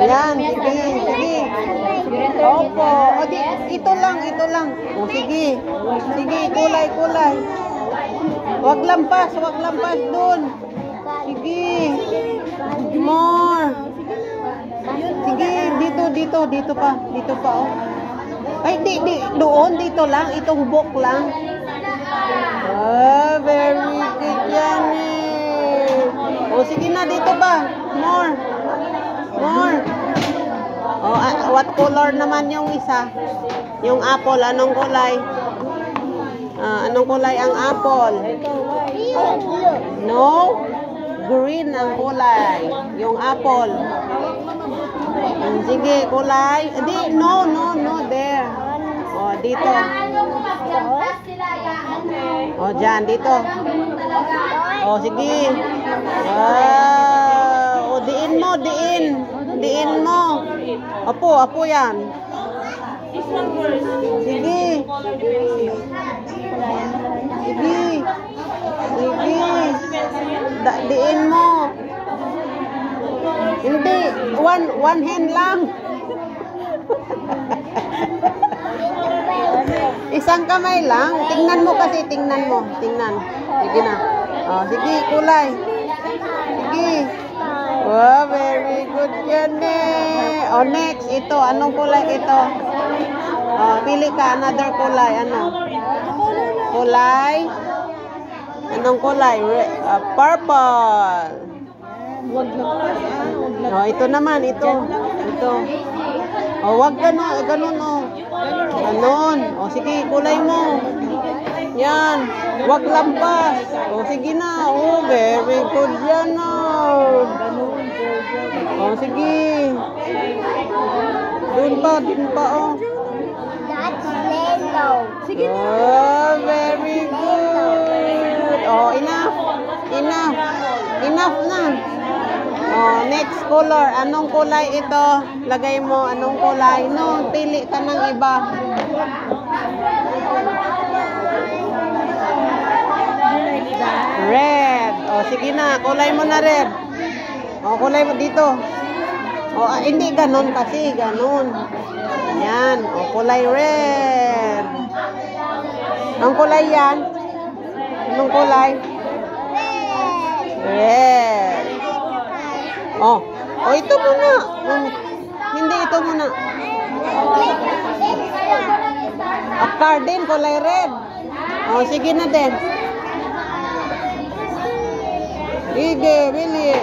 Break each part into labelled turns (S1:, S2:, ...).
S1: Yan, sige, sige. Opo. O, ito lang, ito lang. O, sige. Sige, kulay, kulay. Wag lampas dun. Sige. More. Sige, dito pa. Dito pa, oh. Ay, doon, dito lang. Itong book lang. Ah, very good yan eh. O, sige na, dito pa. More. More. O, what color naman yung isa? Yung apple, anong kulay? Anong kulay ang apple? No? Green ang kulay. Yung apple. Sige, kulay. No, there. O, dito. O, dyan, dito. O, sige. O, diin mo. Diin mo. Apo yan. Sige. Sige. Diin mo. Hindi. One hand lang. Isang kamay lang. Tingnan mo kasi. Tingnan. Sige na. O, sige, kulay. Sige. Wow, very good yan eh. O, next. Ito. Anong kulay ito? O, pili ka. Another kulay. Ano? Kulay? Anong kulay? Purple. O, ito naman. Ito. O, wag ganun o. Ganun. O, sige, kulay mo. Yan. Wag lampas. O, sige na. O, very good yan o. O, sige. Doon pa o.
S2: That's yellow.
S1: Sige na. Oh, very good. O, enough na. Oh, next color. Anong kulay ito? Lagay mo. Anong kulay? No, pili ka ng iba. Red. Oh, sige na. Kulay mo na red. Oh, kulay mo dito. Oh, hindi ganun kasi. Ganun. Yan. Oh, kulay red. Anong kulay yan? Anong kulay? Red. Oh, ito muna. Hindi, ito muna. Akar din, kulay red. Oh, sige na din. Sige, bili.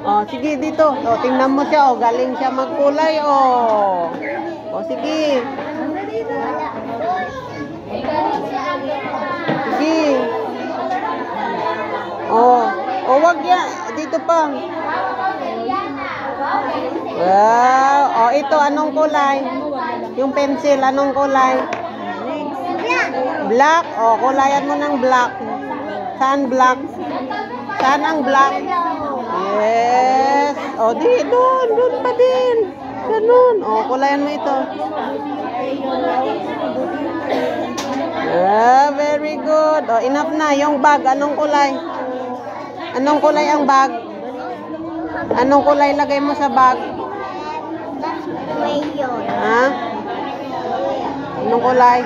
S1: Oh, sige dito. Oh, tingnan mo siya. Oh, galing siya magkulay. Oh, sige. Sige. Oh, wag yan. Dito pa. Wow. Oh, ito anong kulay? Yung pencil, anong kulay? Black. Oh, kulayan mo ng black. Saan black? Saan ang black? Yes. O, doon pa din. Ganun. O, kulayan mo ito. Very good. O, enough na. Yung bag, anong kulay? Anong kulay ang bag? Anong kulay lagay mo sa bag? Ha? Anong kulay?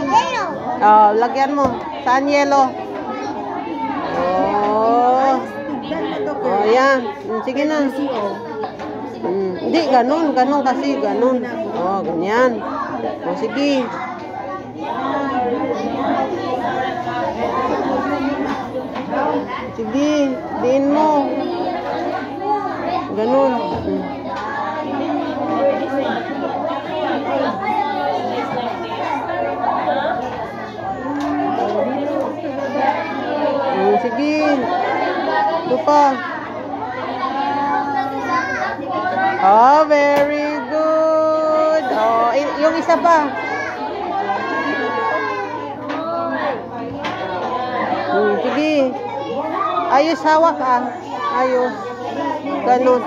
S2: Yellow.
S1: O, lagyan mo. Saan yellow? Oh, yan. Sige na. Hindi, ganun kasi, ganun. Oh, ganyan. Oh, sige. Sige, diin mo. Ganun. Sige. Ito pa. Oh, very good. Oh, yung isa pa. Sige. Ayos hawak ah. Ayos. Ganun.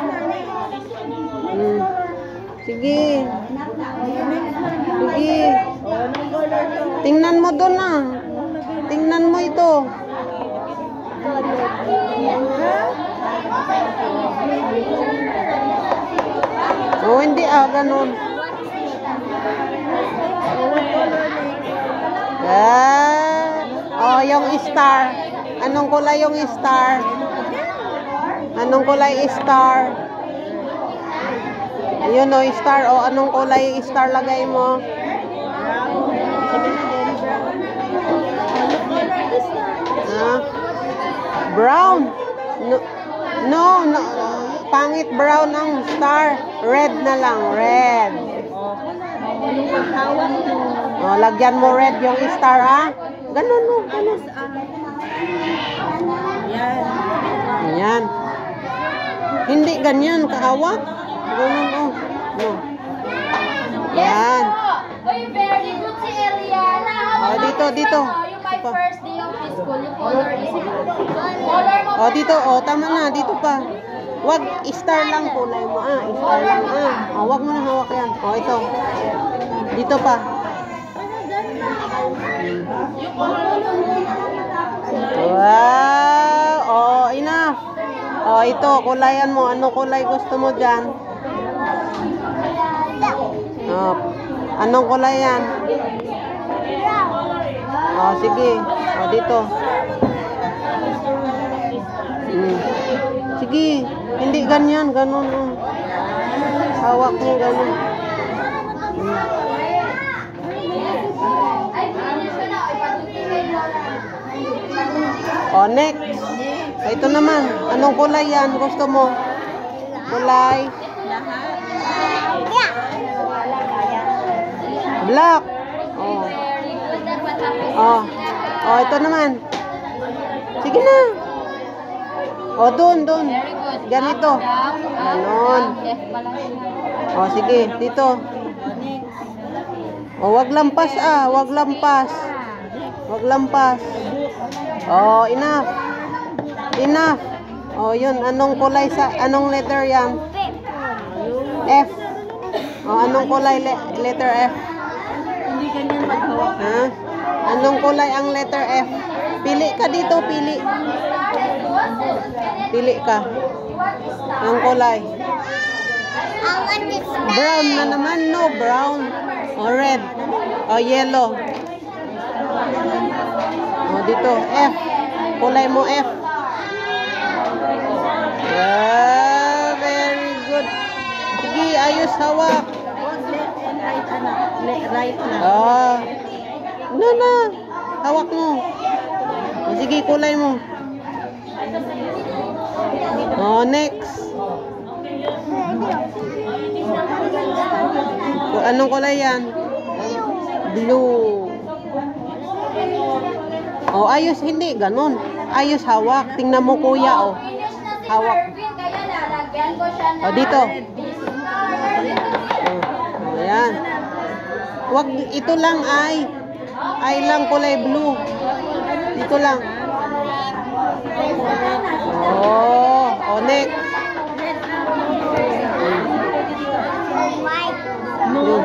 S1: Sige. Sige. Tingnan mo doon na. Tingnan mo ito. Oh, hindi ganun. Oh, yung star. Anong kulay yung star? Anong kulay star? Yun o, star. O, anong kulay star lagay mo? Brown. No, no. Pangit brown ang star. Red na lang. Red. O, lagyan mo red yung star, ha? Ganun, no. Ganun. Yan. Hindi ganyan, kahawak. Ganun, oh. No. Yan.
S2: Uy, very good si Eliana.
S1: Oh, dito, dito.
S2: Yung my first day of school, yung color is color mo.
S1: Oh, dito. Oh, tama na. Dito pa. Wag, star lang kulay mo. Star lang. Oh, wag mo na hawak yan. Oh, ito. Dito pa. Wow. Oh, enough. Oh, ito. Kulayan mo. Ano kulay gusto mo dyan? Oh, anong kulay yan? Oh, sige. Oh, dito. Sige. Hindi ganyan. Ganun. Oh. Hawak mo ganun. Oh, next. Ito naman. Anong kulay yan? Gusto mo? Kulay? Black. Oh. Oh. Oh, ito naman. Sige na. Oh, doon. Ganito. Ganon. Oh, sige. Dito. Oh, wag lampas Wag lampas. Wag lampas. Oh, enough. Enough. Oh, yun. Anong kulay anong letter yan? F. Oh, anong kulay letter F?
S3: Hindi ganyan maghawak.
S1: Ha? Anong kulay ang letter F? Pili ka dito, pili. Pili ka. Ang kulay. Brown na naman, no, brown. O, red. O, yellow. O, dito, F. Kulay mo F. Very good. Sige, ayos hawak.
S3: Right na.
S1: Na. Hawak mo. O, sige, kulay mo. O, next. Anong kulay yan? Blue. O, ayos, hindi. Ganon. Ayos hawak. Tingnan mo, kuya, o. Hawak. O, dito. O, ayan. Wag, ito lang ay. Ay lang kulay blue. Dito lang. Oh, next. Blue.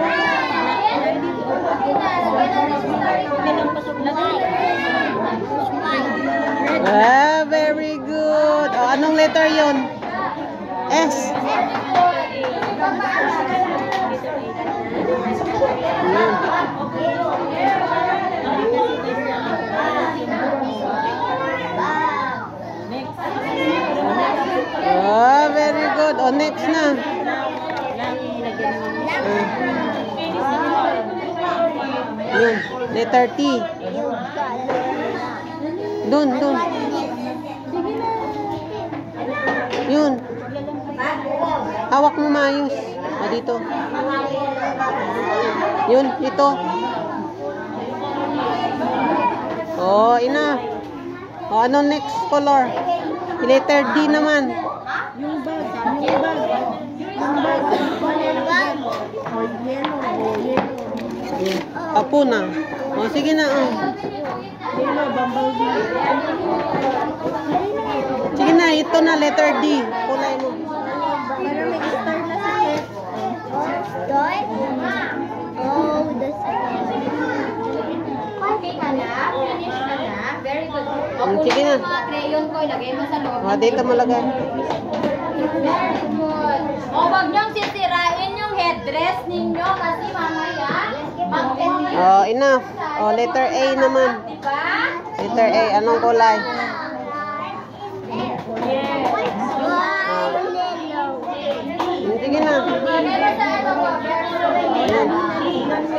S1: Very good. Oh, anong letter yon? S. Oh, very good. Oh, next na. Yun, letter T. Dun. Yun. Hawak mo maayos. Dito. Yun, dito. Oh, ina. Oh, ano next color? Letter D naman.
S3: Yung bag.
S1: Apo na. Oh, sige na.
S3: Yellow, bumblebee.
S1: Sige na, ito na, letter D. Kulay mo.
S3: Para may star na sa
S2: Star? Oh, the star. Okay ka na? Finish ka na? Very good.
S1: Sige na.
S2: Yung mga crayon ko, ilagay mo sa loob.
S1: Dito mo lagay.
S2: Very good. O, wag niyong sisirain yung headdress ninyo kasi mamaya,
S1: Enough. Letter A naman.
S2: diba?
S1: Letter A, anong kulay? Sige na.
S2: Pero sa ano ko,
S1: Ayan.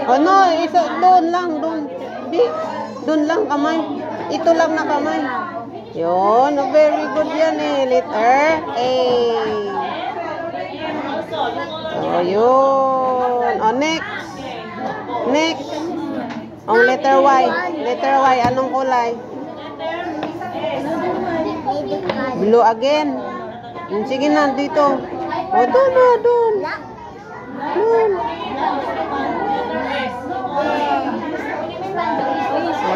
S1: Ano, doon lang, doon. Di, doon lang kamay. Ito lang na kamay. Yun, very good yan eh. Letter A. Yun. Next. Next. Letter Y. Letter Y, anong kulay? Blue again. Sige na, dito. Doon na, doon. Doon.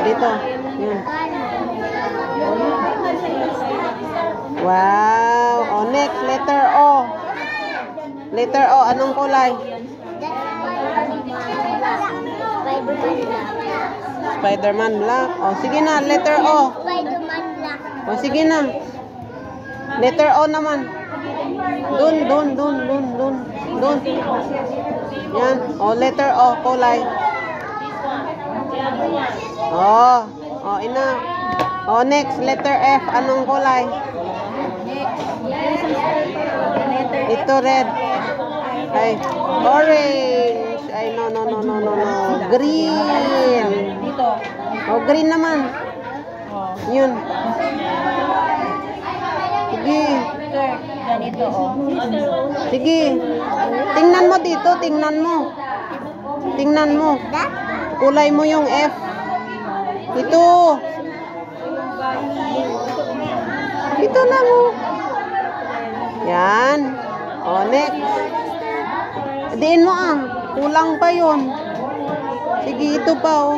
S1: Dito. Yun. Wow. Next, letter O. Letter O, anong kulay? Spider-Man black. Sige na, letter O.
S2: Spider-Man black.
S1: Sige na. Letter O naman. Doon. Doon. Yan. Letter O, kulay. Ina. Next, letter F, anong kulay? Ito, red. Ay, orange. Ay, no. Green.
S3: Dito.
S1: Green naman. Yun. Sige.
S3: Ganito,
S1: Sige. Tingnan mo dito, tingnan mo. Tingnan mo. Kulay mo yung F. Ito. Ito lang, Yan. Next. Diin mo, kulang pa yun. Sige, ito pa,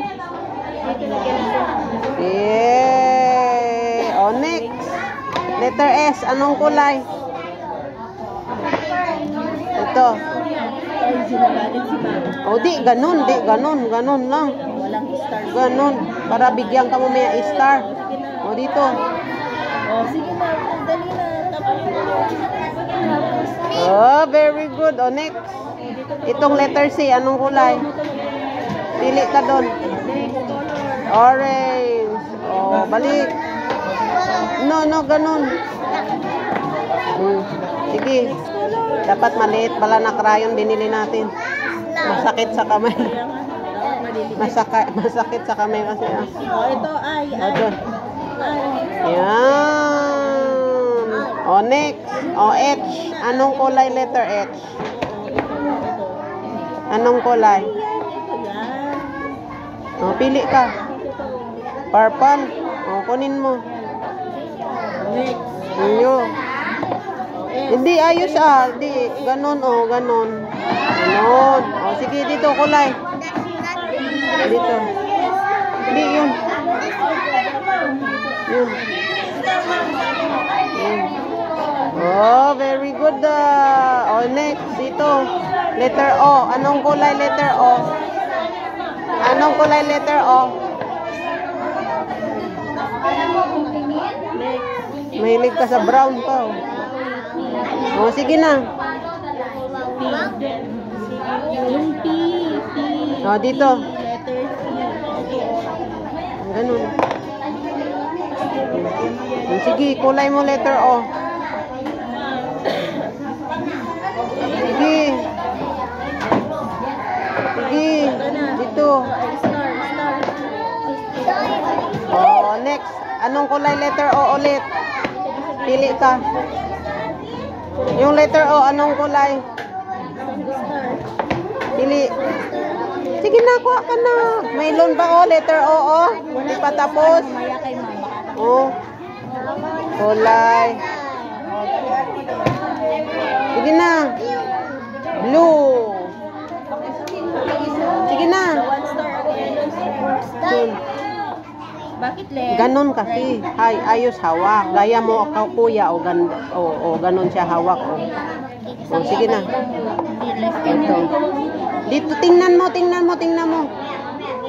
S1: Yeah. Next. Letter S, anong kulay? Ito. Di, ganun lang.
S3: Walang star.
S1: Ganun. Para bigyan ka mo may star. Dito.
S3: Sige na, dali na.
S1: Very good. Next. Itong letter C, anong kulay? Pili ka doon. Orange. Balik. No, ganun. Sige. Dapat maliit pala na crayon binili natin. Masakit sa kamay. Masakit sa kamay kasi.
S3: Ito ay.
S1: Doon. Yan. Next. H. Anong kulay letter H? Anong kulay? Pili ka. Purple. Kunin mo. Yun. Hindi, ayos Di, ganun, ganun. Ganun. Sige, dito kulay. Dito. Hindi, yun. Yun. Very good. Next, dito. Letter O. Anong kulay letter O? Anong kulay letter O? Mahilig ka sa brown pa. Sige na.
S3: Yung P.
S1: Dito.
S3: Letter C.
S1: Ganun. Sige, kulay mo letter O. Sige. Dito. Next. Anong kulay letter O ulit? Pili ka. Yung letter O, anong kulay? Pili. Sige na, kuha ka na. Mayroon ba letter O, Hindi pa tapos. Kulay. Sige na. Blue. Sige na.
S3: Bakit le?
S1: Ganon kasi. Ayos hawak. Gaya mo kuya o ganon siya hawak. Sige na.
S3: left.
S1: Ito. Dito, tingnan mo.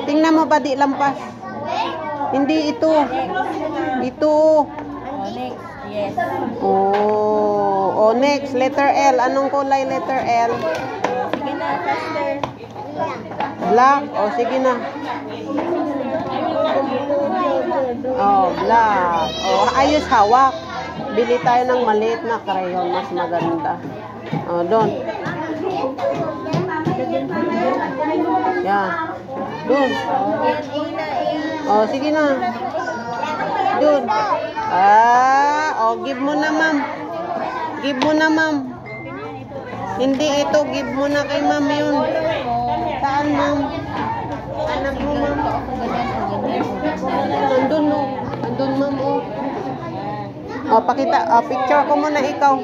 S1: Tingnan mo ba di lampas? Hindi ito. Ito.
S3: Oh, next. Yes.
S1: Oh, next. Letter L. Anong kulay letter L?
S3: Sige na, faster.
S1: Black. Oh, sige na. Oh, black. Oh, ayos hawak. Bili tayo ng maliit na crayon. Mas maganda. Oh, doon. Yan. Doon. Oh, sige na. Doon. Oh, give mo na, ma'am. Give mo na, ma'am. Hindi ito. Give mo na kay ma'am yun. Saan, ma'am? Anak mo, ma'am. Andun, no. Andun, ma'am, oh. Oh, pakita. Oh, picture ko muna ikaw.